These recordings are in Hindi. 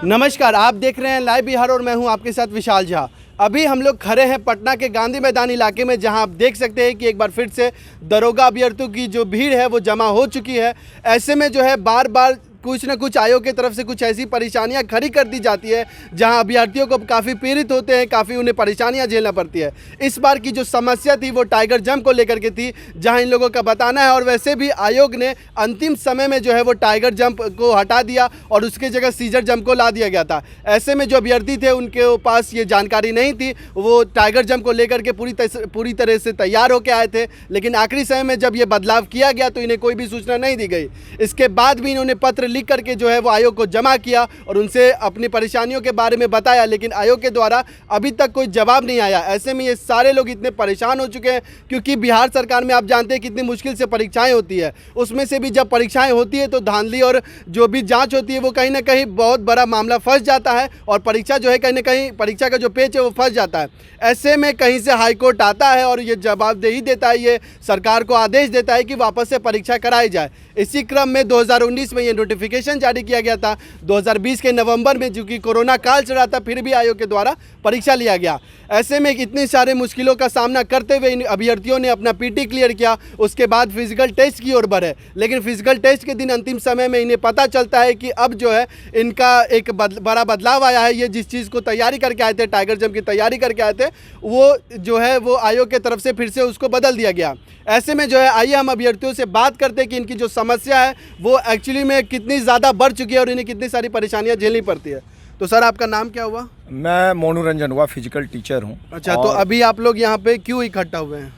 नमस्कार, आप देख रहे हैं लाइव बिहार और मैं हूं आपके साथ विशाल झा। अभी हम लोग खड़े हैं पटना के गांधी मैदान इलाके में, जहां आप देख सकते हैं कि एक बार फिर से दरोगा अभ्यर्थियों की जो भीड़ है वो जमा हो चुकी है। ऐसे में जो है बार बार कुछ न कुछ आयोग की तरफ से कुछ ऐसी परेशानियां खड़ी कर दी जाती है जहां अभ्यर्थियों को काफ़ी पीड़ित होते हैं, काफ़ी उन्हें परेशानियां झेलना पड़ती है। इस बार की जो समस्या थी वो टाइगर जंप को लेकर के थी, जहां इन लोगों का बताना है, और वैसे भी आयोग ने अंतिम समय में जो है वो टाइगर जंप को हटा दिया और उसकी जगह सीजर जंप को ला दिया गया था। ऐसे में जो अभ्यर्थी थे उनके पास ये जानकारी नहीं थी, वो टाइगर जंप को लेकर के पूरी तरह से तैयार होकर आए थे, लेकिन आखिरी समय में जब ये बदलाव किया गया तो इन्हें कोई भी सूचना नहीं दी गई। इसके बाद भी इन्होंने पत्र लिख करके जो है वो आयोग को जमा किया और उनसे अपनी परेशानियों के बारे में बताया, लेकिन आयोग के द्वारा अभी तक कोई जवाब नहीं आया। ऐसे में ये सारे लोग इतने परेशान हो चुके हैं, क्योंकि बिहार सरकार में आप जानते हैं कितनी मुश्किल से परीक्षाएं होती है। उसमें से भी जब परीक्षाएं होती है तो धांधली और जो भी जांच होती है वो कहीं ना कहीं बहुत बड़ा मामला फंस जाता है, और परीक्षा जो है कहीं ना कहीं परीक्षा का जो पेच है वो फंस जाता है। ऐसे में कहीं से हाईकोर्ट आता है और ये जवाबदेही देता है, ये सरकार को आदेश देता है कि वापस से परीक्षा कराई जाए। इसी क्रम में 2019 में ये नोटिफिकेशन जारी किया गया था। 2020 के नवंबर में, जो कि कोरोना काल चल रहा था, फिर भी आयोग के द्वारा परीक्षा लिया गया। ऐसे में इतनी सारे मुश्किलों का सामना करते हुए इन अभ्यर्थियों ने अपना पीटी क्लियर किया, उसके बाद फिजिकल टेस्ट की ओर बढ़े। लेकिन फिजिकल टेस्ट के दिन अंतिम समय में इन्हें पता चलता है कि अब जो है इनका एक बड़ा बदलाव आया है। ये जिस चीज़ को तैयारी करके आए थे, टाइगर जंप की तैयारी करके आए थे, वो जो है वो आयोग की तरफ से फिर से उसको बदल दिया गया। ऐसे में जो है आइए हम अभ्यर्थियों से बात करते हैं कि इनकी जो समस्या है वो एक्चुअली में कितनी ज़्यादा बढ़ चुकी है और इन्हें कितनी सारी परेशानियां झेलनी पड़ती है। तो सर, आपका नाम क्या हुआ? मैं मोनू रंजन हुआ, फिजिकल टीचर हूँ। अच्छा, तो अभी आप लोग यहाँ पे क्यों इकट्ठा हुए हैं?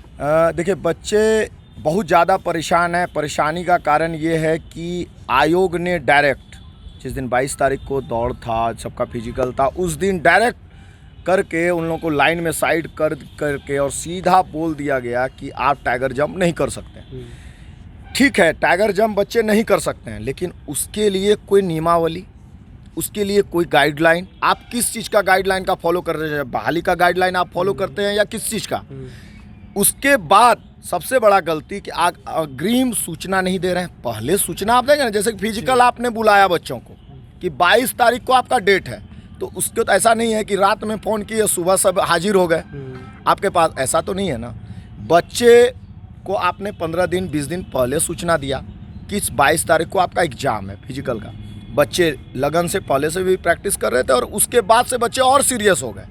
देखिए, बच्चे बहुत ज़्यादा परेशान हैं। परेशानी का कारण ये है कि आयोग ने डायरेक्ट, जिस दिन 22 तारीख को दौड़ था, सबका फिजिकल था, उस दिन डायरेक्ट करके उन लोगों को लाइन में साइड करके और सीधा बोल दिया गया कि आप टाइगर जंप नहीं कर सकते। ठीक है, टाइगर जंप बच्चे नहीं कर सकते हैं, लेकिन उसके लिए कोई नियमावली, उसके लिए कोई गाइडलाइन, आप किस चीज़ का गाइडलाइन का फॉलो कर रहे हैं? बहाली का गाइडलाइन आप फॉलो करते हैं या किस चीज़ का? उसके बाद सबसे बड़ा गलती कि आप अग्रिम सूचना नहीं दे रहे हैं। पहले सूचना आप देंगे ना, जैसे फिजिकल आपने बुलाया बच्चों को कि 22 तारीख को आपका डेट है, तो उसके तो ऐसा नहीं है कि रात में फ़ोन किए सुबह सब हाजिर हो गए आपके पास, ऐसा तो नहीं है ना। बच्चे को आपने 15 दिन 20 दिन पहले सूचना दिया कि 22 तारीख को आपका एग्ज़ाम है फिजिकल का। बच्चे लगन से पहले से भी प्रैक्टिस कर रहे थे और उसके बाद से बच्चे और सीरियस हो गए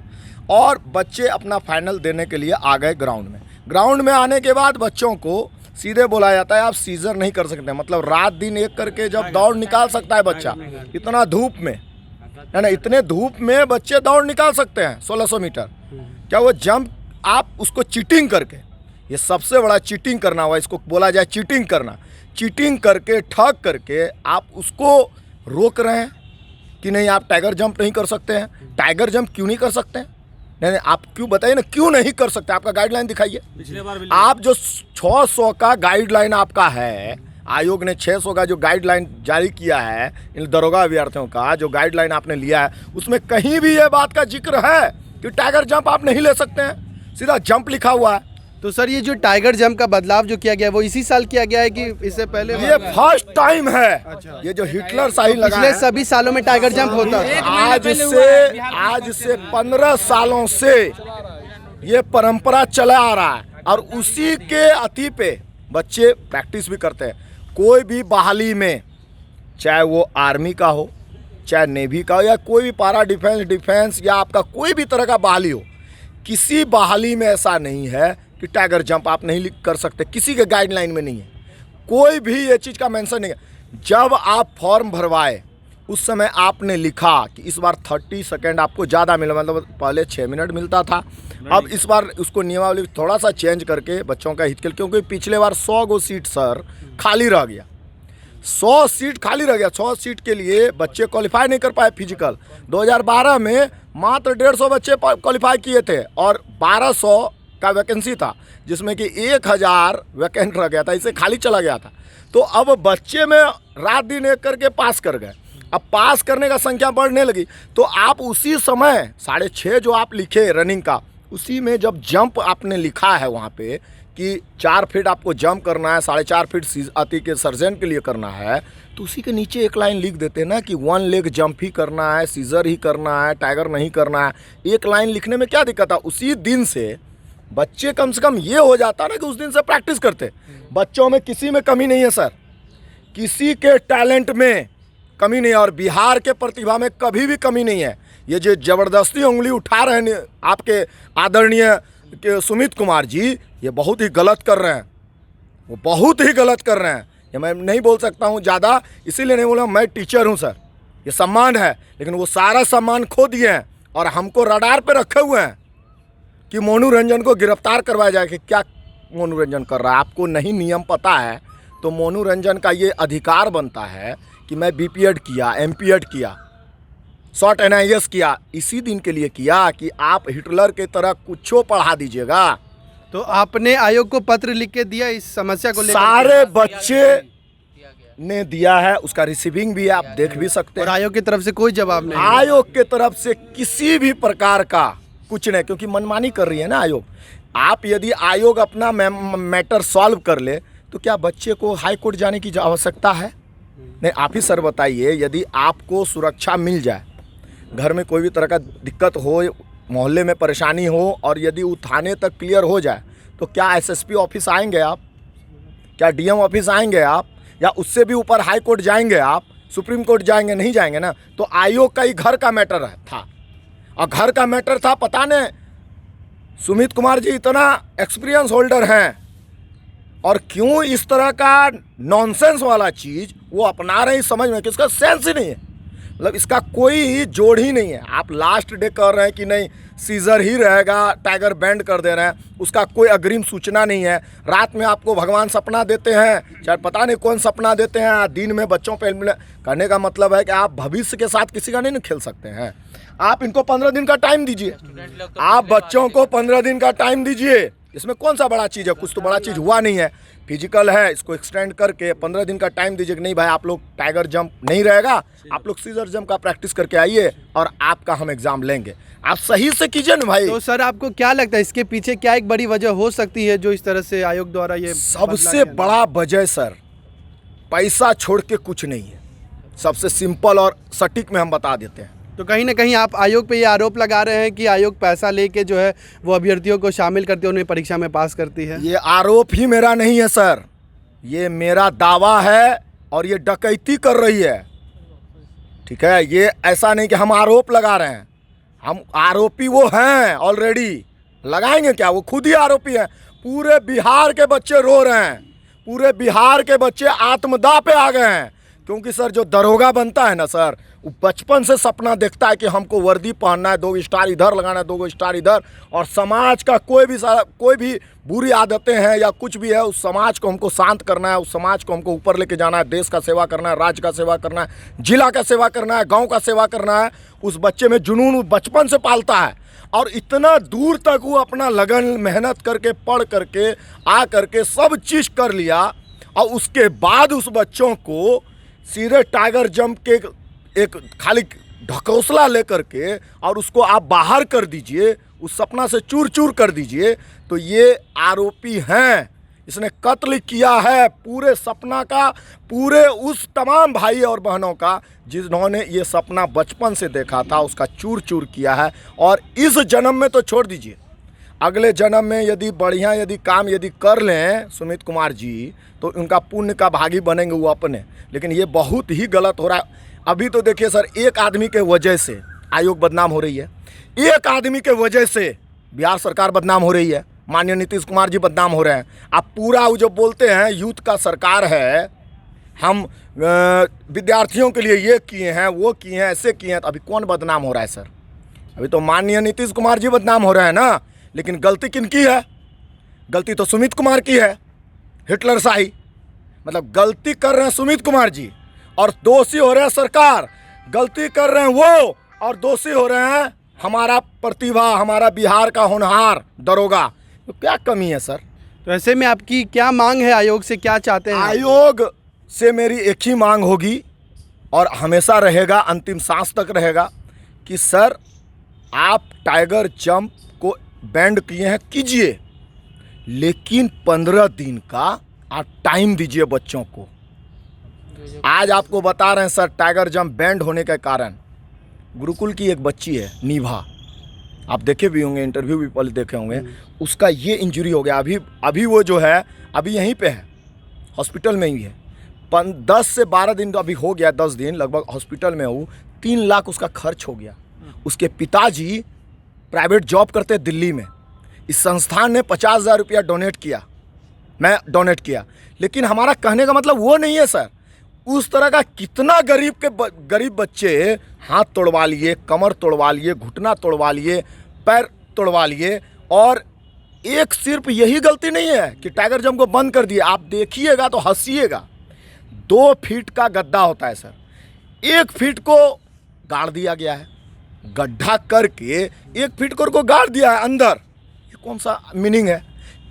और बच्चे अपना फाइनल देने के लिए आ गए ग्राउंड में। ग्राउंड में आने के बाद बच्चों को सीधे बोला जाता है आप सीजर नहीं कर सकते। मतलब रात दिन एक करके जब दौड़ निकाल सकता है बच्चा, इतना धूप में है ना, इतने धूप में बच्चे दौड़ निकाल सकते हैं 1600 मीटर, क्या वो जंप आप उसको चीटिंग करके, ये सबसे बड़ा चीटिंग करना हुआ, इसको बोला जाए चीटिंग करना, चीटिंग करके ठग करके आप उसको रोक रहे हैं कि नहीं आप टाइगर जंप नहीं कर सकते हैं। टाइगर जंप क्यों नहीं कर सकते हैं? नहीं, आप क्यों बताइए ना, क्यों नहीं कर सकते? आपका गाइडलाइन दिखाइए। आप जो 600 का गाइडलाइन आपका है, आयोग ने 600 का जो गाइडलाइन जारी किया है इन दरोगा अभ्यर्थियों का, जो गाइडलाइन आपने लिया है, उसमें कहीं भी ये बात का जिक्र है कि टाइगर जंप आप नहीं ले सकते हैं। सीधा जंप लिखा हुआ है। तो सर, ये जो टाइगर जंप का बदलाव जो किया गया है वो इसी साल किया गया है कि इससे पहले? ये फर्स्ट टाइम है। अच्छा। ये जो हिटलर शाही लगा पिछले सभी सालों में टाइगर जंप होता है। आज से 15 सालों से ये परंपरा चला आ रहा है और उसी के अति पे बच्चे प्रैक्टिस भी करते हैं। कोई भी बहाली में, चाहे वो आर्मी का हो, चाहे नेवी का हो, या कोई भी पारा डिफेंस या आपका कोई भी तरह का बहाली हो, किसी बहाली में ऐसा नहीं है कि टाइगर जंप आप नहीं कर सकते। किसी के गाइडलाइन में नहीं है, कोई भी ये चीज़ का मेंशन नहीं है। जब आप फॉर्म भरवाए उस समय आपने लिखा कि इस बार 30 सेकेंड आपको ज़्यादा मिला, मतलब पहले 6 मिनट मिलता था, अब इस बार उसको नियमावली थोड़ा सा चेंज करके बच्चों का हित के लिए, क्योंकि पिछले बार 100 गो सीट सर खाली रह गया, 100 सीट खाली रह गया। 100 सीट के लिए बच्चे क्वालिफाई नहीं कर पाए फिजिकल। 2012 में मात्र 150 बच्चे क्वालिफाई किए थे और 1200 का वैकेंसी था, जिसमें कि 1000 वैकेंट रह गया था, इसे खाली चला गया था। तो अब बच्चे में रात दिन एक करके पास कर गए। अब पास करने का संख्या बढ़ने लगी, तो आप उसी समय 6.5 जो आप लिखे रनिंग का, उसी में जब जंप आपने लिखा है वहाँ पे कि 4 फीट आपको जंप करना है, 4.5 फीट अति के सर्जन के लिए करना है, तो उसी के नीचे एक लाइन लिख देते हैं ना कि 1 लेग जंप ही करना है, सीजर ही करना है, टाइगर नहीं करना है। एक लाइन लिखने में क्या दिक्कत है? उसी दिन से बच्चे कम से कम ये हो जाता ना कि उस दिन से प्रैक्टिस करते। बच्चों में किसी में कमी नहीं है सर, किसी के टैलेंट में कमी नहीं है, और बिहार के प्रतिभा में कभी भी कमी नहीं है। ये जो ज़बरदस्ती उंगली उठा रहे हैं आपके आदरणीय के सुमित कुमार जी, ये बहुत ही गलत कर रहे हैं, वो बहुत ही गलत कर रहे हैं। ये मैं नहीं बोल सकता हूँ ज़्यादा, इसीलिए नहीं बोला, मैं टीचर हूँ सर, ये सम्मान है, लेकिन वो सारा सम्मान खो दिए हैं और हमको रडार पे रखे हुए हैं कि मोनू रंजन को गिरफ्तार करवाया जाए। कि क्या मोनू रंजन कर रहा है? आपको नहीं नियम पता है तो मोनू रंजन का ये अधिकार बनता है कि मैं बीपीएड किया, एमपीएड किया, शॉर्ट एनआईएस किया, इसी दिन के लिए किया कि आप हिटलर के तरह कुछो पढ़ा दीजिएगा। तो आपने आयोग को पत्र लिख के दिया इस समस्या को लेकर? सारे बच्चे ने दिया है, उसका रिसीविंग भी है, आप देख भी सकते और हैं। आयोग की तरफ से कोई जवाब नहीं? आयोग के तरफ से किसी भी प्रकार का कुछ नहीं, क्योंकि मनमानी कर रही है ना आयोग। आप यदि आयोग अपना मैटर सॉल्व कर ले तो क्या बच्चे को हाई कोर्ट जाने की आवश्यकता है? नहीं। आप ही सर बताइए, यदि आपको सुरक्षा मिल जाए, घर में कोई भी तरह का दिक्कत हो, मोहल्ले में परेशानी हो, और यदि वो थाने तक क्लियर हो जाए, तो क्या एसएसपी ऑफिस आएंगे आप? क्या डीएम ऑफिस आएंगे आप? या उससे भी ऊपर हाई कोर्ट जाएंगे आप? सुप्रीम कोर्ट जाएंगे? नहीं जाएंगे ना। तो आयोग का ही घर का मैटर था, और घर का मैटर था। पता नहीं सुमित कुमार जी इतना एक्सपीरियंस होल्डर हैं और क्यों इस तरह का नॉनसेंस वाला चीज़ वो अपना रहे हैं, समझ में कि इसका सेंस ही नहीं है, मतलब इसका कोई जोड़ ही नहीं है। आप लास्ट डे कर रहे हैं कि नहीं सीजर ही रहेगा, टाइगर बैंड कर दे रहे हैं, उसका कोई अग्रिम सूचना नहीं है। रात में आपको भगवान सपना देते हैं, चाहे पता नहीं कौन सपना देते हैं, दिन में बच्चों पे करने का मतलब है कि आप भविष्य के साथ किसी का नहीं खेल सकते हैं। आप इनको 15 दिन का टाइम दीजिए, आप बच्चों को 15 दिन का टाइम दीजिए। इसमें कौन सा बड़ा चीज़ है? कुछ तो बड़ा चीज़ हुआ नहीं है, फिजिकल है, इसको एक्सटेंड करके 15 दिन का टाइम दीजिए कि नहीं भाई आप लोग टाइगर जंप नहीं रहेगा, आप लोग सीजर जंप का प्रैक्टिस करके आइए और आपका हम एग्जाम लेंगे। आप सही से कीजिए ना भाई। तो सर आपको क्या लगता है इसके पीछे क्या एक बड़ी वजह हो सकती है जो इस तरह से आयोग द्वारा ये? सबसे बड़ा वजह सर पैसा छोड़ के कुछ नहीं है, सबसे सिंपल और सटीक में हम बता देते हैं। तो कहीं ना कहीं आप आयोग पे ये आरोप लगा रहे हैं कि आयोग पैसा लेके जो है वो अभ्यर्थियों को शामिल करती है, उन्हें परीक्षा में पास करती है। ये आरोप ही मेरा नहीं है सर, ये मेरा दावा है और ये डकैती कर रही है, ठीक है। ये ऐसा नहीं कि हम आरोप लगा रहे हैं, हम आरोपी वो हैं ऑलरेडी। लगाएंगे क्या? वो खुद ही आरोपी हैं। पूरे बिहार के बच्चे रो रहे हैं, पूरे बिहार के बच्चे आत्मदाह पे आ गए हैं, क्योंकि सर जो दरोगा बनता है ना सर, वो बचपन से सपना देखता है कि हमको वर्दी पहनना है, 2 स्टार इधर लगाना है, 2 स्टार इधर, और समाज का कोई भी बुरी आदतें हैं या कुछ भी है, उस समाज को हमको शांत करना है, उस समाज को हमको ऊपर लेके जाना है, देश का सेवा करना है, राज्य का सेवा करना है, जिला का सेवा करना है, गाँव का सेवा करना है। उस बच्चे में जुनून बचपन से पालता है, और इतना दूर तक वो अपना लगन मेहनत करके पढ़ करके आ करके सब चीज़ कर लिया, और उसके बाद उस बच्चों को सीधे टाइगर जंप के एक खाली ढकोसला लेकर के और उसको आप बाहर कर दीजिए, उस सपना से चूर चूर कर दीजिए, तो ये आरोपी हैं। इसने कत्ल किया है पूरे सपना का, पूरे उस तमाम भाई और बहनों का जिन्होंने ये सपना बचपन से देखा था, उसका चूर चूर किया है। और इस जन्म में तो छोड़ दीजिए, अगले जन्म में यदि बढ़िया यदि काम यदि कर लें सुमित कुमार जी, तो उनका पुण्य का भागी बनेंगे वो अपने। लेकिन ये बहुत ही गलत हो रहा है। अभी तो देखिए सर, एक आदमी के वजह से आयोग बदनाम हो रही है, एक आदमी के वजह से बिहार सरकार बदनाम हो रही है, माननीय नीतीश कुमार जी बदनाम हो रहे हैं। आप पूरा वो जो बोलते हैं यूथ का सरकार है, हम विद्यार्थियों के लिए ये किए हैं, वो किए हैं, ऐसे किए हैं, तो अभी कौन बदनाम हो रहा है सर? अभी तो माननीय नीतीश कुमार जी बदनाम हो रहे हैं ना। लेकिन गलती किनकी है? गलती तो सुमित कुमार की है, हिटलर शाही। मतलब गलती कर रहे हैं सुमित कुमार जी और दोषी हो रहे हैं सरकार। गलती कर रहे हैं वो और दोषी हो रहे हैं हमारा प्रतिभा, हमारा बिहार का होनहार दरोगा। तो क्या कमी है सर? तो ऐसे में आपकी क्या मांग है? आयोग से क्या चाहते हैं? आयोग से मेरी एक ही मांग होगी और हमेशा रहेगा, अंतिम सांस तक रहेगा, कि सर आप टाइगर जंप को बैंड किए हैं, कीजिए, लेकिन 15 दिन का आप टाइम दीजिए बच्चों को। आज आपको बता रहे हैं सर, टाइगर जंप बैंड होने के कारण गुरुकुल की एक बच्ची है निभा, आप देखे भी होंगे, इंटरव्यू भी पहले देखे होंगे, उसका ये इंजरी हो गया। अभी वो जो है अभी यहीं पे है, हॉस्पिटल में ही है। 10 से 12 दिन तो अभी हो गया, 10 दिन लगभग हॉस्पिटल में हूँ। 3 लाख उसका खर्च हो गया। उसके पिताजी प्राइवेट जॉब करते हैं दिल्ली में। इस संस्थान ने 50,000 रुपया डोनेट किया, मैं डोनेट किया। लेकिन हमारा कहने का मतलब वो नहीं है सर, उस तरह का कितना गरीब बच्चे हाथ तोड़वा लिए, कमर तोड़वा लिए, घुटना तोड़वा लिए, पैर तोड़वा लिए, और एक सिर्फ यही गलती नहीं है कि टाइगर जंप को बंद कर दिए। आप देखिएगा तो हंसिएगा। 2 फीट का गड्ढा होता है सर, 1 फीट को गाड़ दिया गया है, गड्ढा करके 1 फीट को गाड़ दिया है अंदर। ये कौन सा मीनिंग है?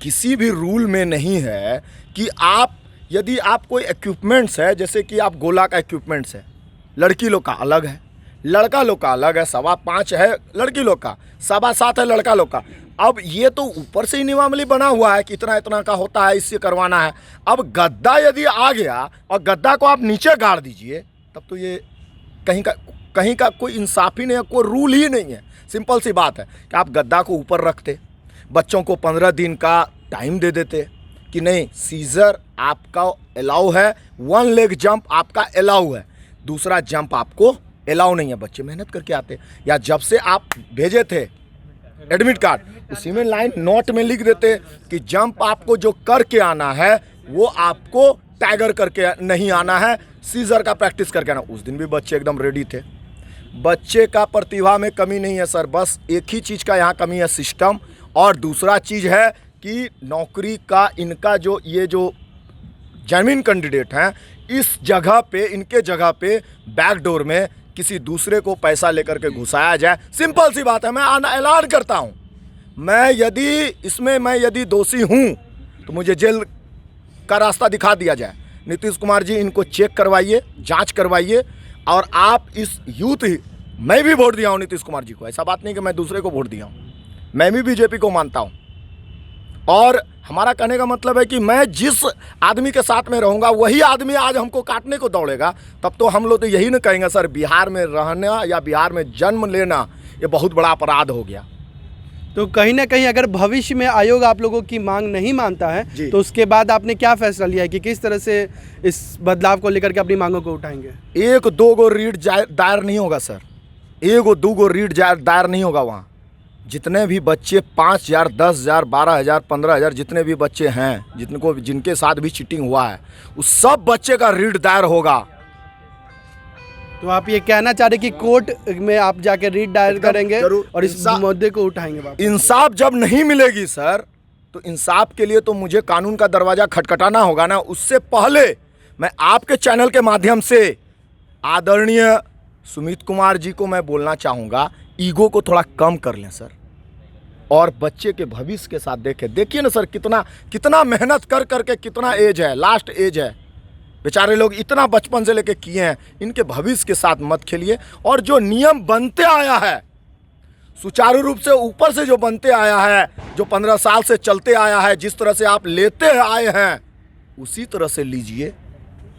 किसी भी रूल में नहीं है कि आप, यदि आप कोई इक्विपमेंट्स है, जैसे कि आप गोला का इक्विपमेंट्स है, लड़की लोग का अलग है, लड़का लोग का अलग है, 5.25 है लड़की लोग का, 7.25 है लड़का लोग का। अब ये तो ऊपर से ही नियमावली बना हुआ है कि इतना इतना का होता है, इससे करवाना है। अब गद्दा यदि आ गया और गद्दा को आप नीचे गाड़ दीजिए, तब तो ये कहीं का कोई इंसाफ ही नहीं है, कोई रूल ही नहीं है। सिंपल सी बात है कि आप गद्दा को ऊपर रखते, बच्चों को 15 दिन का टाइम दे देते कि नहीं, सीजर आपका अलाउ है, 1 लेग जंप आपका अलाउ है, दूसरा जंप आपको अलाउ नहीं है। बच्चे मेहनत करके आते, या जब से आप भेजे थे एडमिट कार्ड, उसी में लाइन नोट में लिख देते कि जंप आपको जो करके आना है वो आपको टाइगर करके नहीं आना है, सीजर का प्रैक्टिस करके आना। उस दिन भी बच्चे एकदम रेडी थे। बच्चे का प्रतिभा में कमी नहीं है सर, बस एक ही चीज़ का यहाँ कमी है, सिस्टम। और दूसरा चीज़ है कि नौकरी का इनका जो ये जो जेन्युइन कैंडिडेट हैं, इस जगह पे, इनके जगह पे बैकडोर में किसी दूसरे को पैसा लेकर के घुसाया जाए। सिंपल सी बात है, मैं ऐलान करता हूँ, मैं यदि दोषी हूँ तो मुझे जेल का रास्ता दिखा दिया जाए। नीतीश कुमार जी, इनको चेक करवाइए, जांच करवाइए। और आप इस यूथ ही, मैं भी वोट दिया हूँ नीतीश कुमार जी को, ऐसा बात नहीं कि मैं दूसरे को वोट दिया हूँ, मैं भी बीजेपी को मानता हूँ। और हमारा कहने का मतलब है कि मैं जिस आदमी के साथ में रहूँगा वही आदमी आज हमको काटने को दौड़ेगा, तब तो हम लोग तो यही ना कहेंगे सर, बिहार में रहना या बिहार में जन्म लेना ये बहुत बड़ा अपराध हो गया। तो कहीं ना कहीं अगर भविष्य में आयोग आप लोगों की मांग नहीं मानता है तो उसके बाद आपने क्या फैसला लिया है कि किस तरह से इस बदलाव को लेकर के अपनी मांगों को उठाएंगे? 1-2 गो रीट दायर नहीं होगा सर, 1-2 गो रीट दायर नहीं होगा। वहाँ जितने भी बच्चे 5,000, 10,000, 12,000, 15,000 जितने भी बच्चे हैं, जिनके साथ भी चीटिंग हुआ है, उस सब बच्चे का रीट दायर होगा। तो आप ये कहना चाह रहे कि कोर्ट में आप जाके रीट दायर करेंगे और इस मुद्दे को उठाएंगे वापस? इंसाफ जब नहीं मिलेगी सर, तो इंसाफ के लिए तो मुझे कानून का दरवाजा खटखटाना होगा ना। उससे पहले मैं आपके चैनल के माध्यम से आदरणीय सुमित कुमार जी को मैं बोलना चाहूँगा, ईगो को थोड़ा कम कर लें सर, और बच्चे के भविष्य के साथ देखिए ना सर, कितना मेहनत करके, कितना एज है, लास्ट एज है, बेचारे लोग इतना बचपन से लेके किए हैं। इनके भविष्य के साथ मत खेलिए। और जो नियम बनते आया है सुचारू रूप से, ऊपर से जो बनते आया है, जो 15 साल से चलते आया है, जिस तरह से आप लेते आए हैं उसी तरह से लीजिए।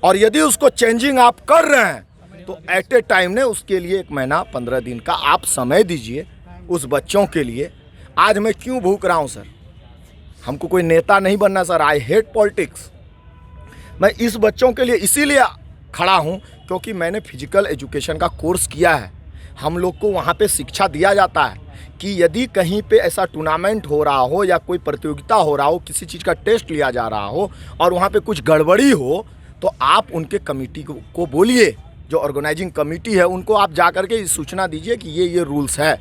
और यदि उसको चेंजिंग आप कर रहे हैं तो एट ए टाइम ने उसके लिए 1 महीना 15 दिन का आप समय दीजिए उस बच्चों के लिए। आज मैं क्यों भूख रहा हूँ सर, हमको कोई नेता नहीं बनना सर, आई हेट पॉलिटिक्स। मैं इस बच्चों के लिए इसीलिए खड़ा हूँ क्योंकि मैंने फिजिकल एजुकेशन का कोर्स किया है। हम लोग को वहाँ पे शिक्षा दिया जाता है कि यदि कहीं पे ऐसा टूर्नामेंट हो रहा हो या कोई प्रतियोगिता हो रहा हो, किसी चीज़ का टेस्ट लिया जा रहा हो और वहाँ पे कुछ गड़बड़ी हो, तो आप उनके कमेटी को बोलिए, जो ऑर्गेनाइजिंग कमेटी है उनको आप जा करके सूचना दीजिए कि ये रूल्स है।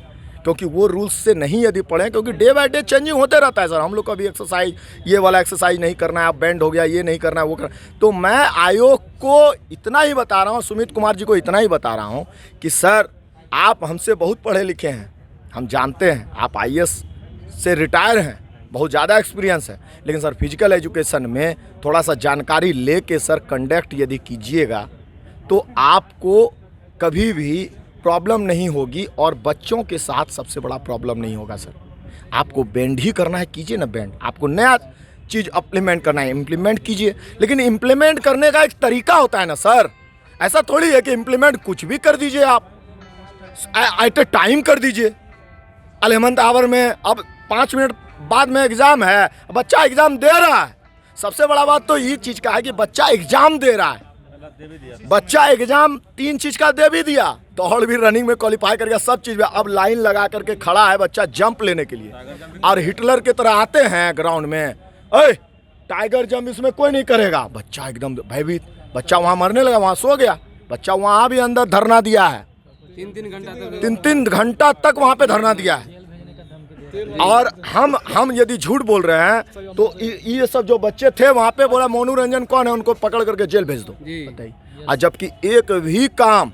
क्योंकि वो रूल्स से नहीं यदि पढ़ें, क्योंकि डे बाय डे चेंजिंग होते रहता है सर। हम लोग को अभी एक्सरसाइज, ये वाला एक्सरसाइज नहीं करना है, अब बैंड हो गया, ये नहीं करना है, वो करना। तो मैं आयोग को इतना ही बता रहा हूँ, सुमित कुमार जी को इतना ही बता रहा हूँ कि सर आप हमसे बहुत पढ़े लिखे हैं, हम जानते हैं, आप IAS से रिटायर हैं, बहुत ज़्यादा एक्सपीरियंस है, लेकिन सर फिजिकल एजुकेशन में थोड़ा सा जानकारी ले के सर कंडक्ट यदि कीजिएगा तो आपको कभी भी प्रॉब्लम नहीं होगी और बच्चों के साथ सबसे बड़ा प्रॉब्लम नहीं होगा सर। आपको बैंड ही करना है, कीजिए ना बैंड। आपको नया चीज़ इम्प्लीमेंट करना है, इम्प्लीमेंट कीजिए। लेकिन इम्प्लीमेंट करने का एक तरीका होता है ना सर। ऐसा थोड़ी है कि इम्प्लीमेंट कुछ भी कर दीजिए आप, एट ए टाइम कर दीजिए। 11th आवर में अब 5 मिनट बाद में एग्ज़ाम है, बच्चा एग्ज़ाम दे रहा है। सबसे बड़ा बात तो ये चीज़ का है कि बच्चा एग्ज़ाम दे रहा है। बच्चा एग्ज़ाम 3 चीज़ का दे भी दिया, दौड़ भी रनिंग में क्वालिफाई कर गया, सब चीज़ में। अब लाइन लगा करके खड़ा है बच्चा जंप लेने के लिए, और हिटलर की तरह आते हैं ग्राउंड में, ओए टाइगर जंप इसमें कोई नहीं करेगा। बच्चा एकदम भयभीत, बच्चा वहाँ मरने लगा, वहाँ सो गया। बच्चा वहाँ भी अंदर धरना दिया है, 3 घंटा तक वहाँ पे धरना दिया है। और हम यदि झूठ बोल रहे हैं तो ये सब जो बच्चे थे वहाँ पे, बोला मोनू रंजन कौन है, उनको पकड़ करके जेल भेज दो, बताइए। और जबकि एक भी काम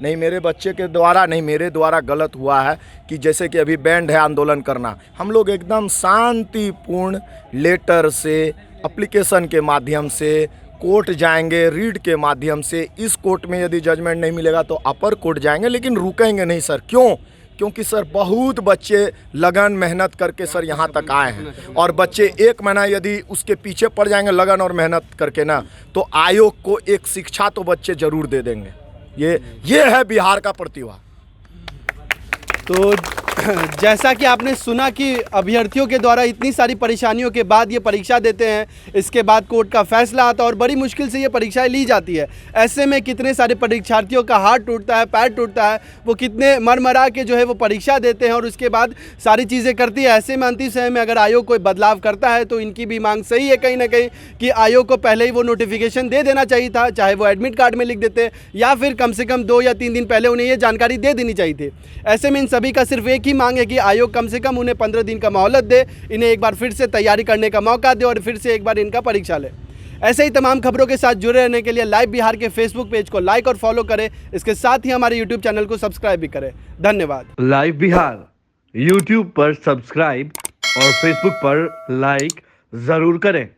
नहीं मेरे बच्चे के द्वारा, नहीं मेरे द्वारा गलत हुआ है। कि जैसे कि अभी बैंड है आंदोलन करना, हम लोग एकदम शांतिपूर्ण लेटर से, एप्लीकेशन के माध्यम से कोर्ट जाएंगे, रीड के माध्यम से। इस कोर्ट में यदि जजमेंट नहीं मिलेगा तो अपर कोर्ट जाएंगे, लेकिन रुकेंगे नहीं सर। क्यों? क्योंकि सर बहुत बच्चे लगन मेहनत करके सर यहाँ तक आए हैं, और बच्चे 1 महीना यदि उसके पीछे पड़ जाएंगे लगन और मेहनत करके ना, तो आयोग को एक शिक्षा तो बच्चे जरूर दे देंगे। ये है बिहार का प्रतिभा। तो जैसा कि आपने सुना कि अभ्यर्थियों के द्वारा इतनी सारी परेशानियों के बाद ये परीक्षा देते हैं, इसके बाद कोर्ट का फैसला आता है और बड़ी मुश्किल से ये परीक्षाएं ली जाती है। ऐसे में कितने सारे परीक्षार्थियों का हाथ टूटता है, पैर टूटता है, वो कितने मरमरा के जो है वो परीक्षा देते हैं और उसके बाद सारी चीज़ें करती है। ऐसे में अंतिम समय में अगर आयोग कोई बदलाव करता है तो इनकी भी मांग सही है कहीं ना कहीं कि आयोग को पहले ही वो नोटिफिकेशन दे देना चाहिए था, चाहे वो एडमिट कार्ड में लिख देते या फिर कम से कम 2 या 3 दिन पहले उन्हें ये जानकारी दे देनी चाहिए थी। ऐसे में इन सभी का सिर्फ एक ही मांग है कि आयोग कम से कम उन्हें 15 दिन का मोहलत दे, इन्हें एक बार फिर से तैयारी करने का मौका दे और फिर से एक बार इनका परीक्षा ले। ऐसे ही तमाम खबरों के साथ जुड़े रहने के लिए लाइव बिहार के फेसबुक पेज को लाइक और फॉलो करें। इसके साथ ही हमारे यूट्यूब चैनल को सब्सक्राइब भी करें। धन्यवाद। लाइव बिहार यूट्यूब पर सब्सक्राइब और फेसबुक पर लाइक जरूर करें।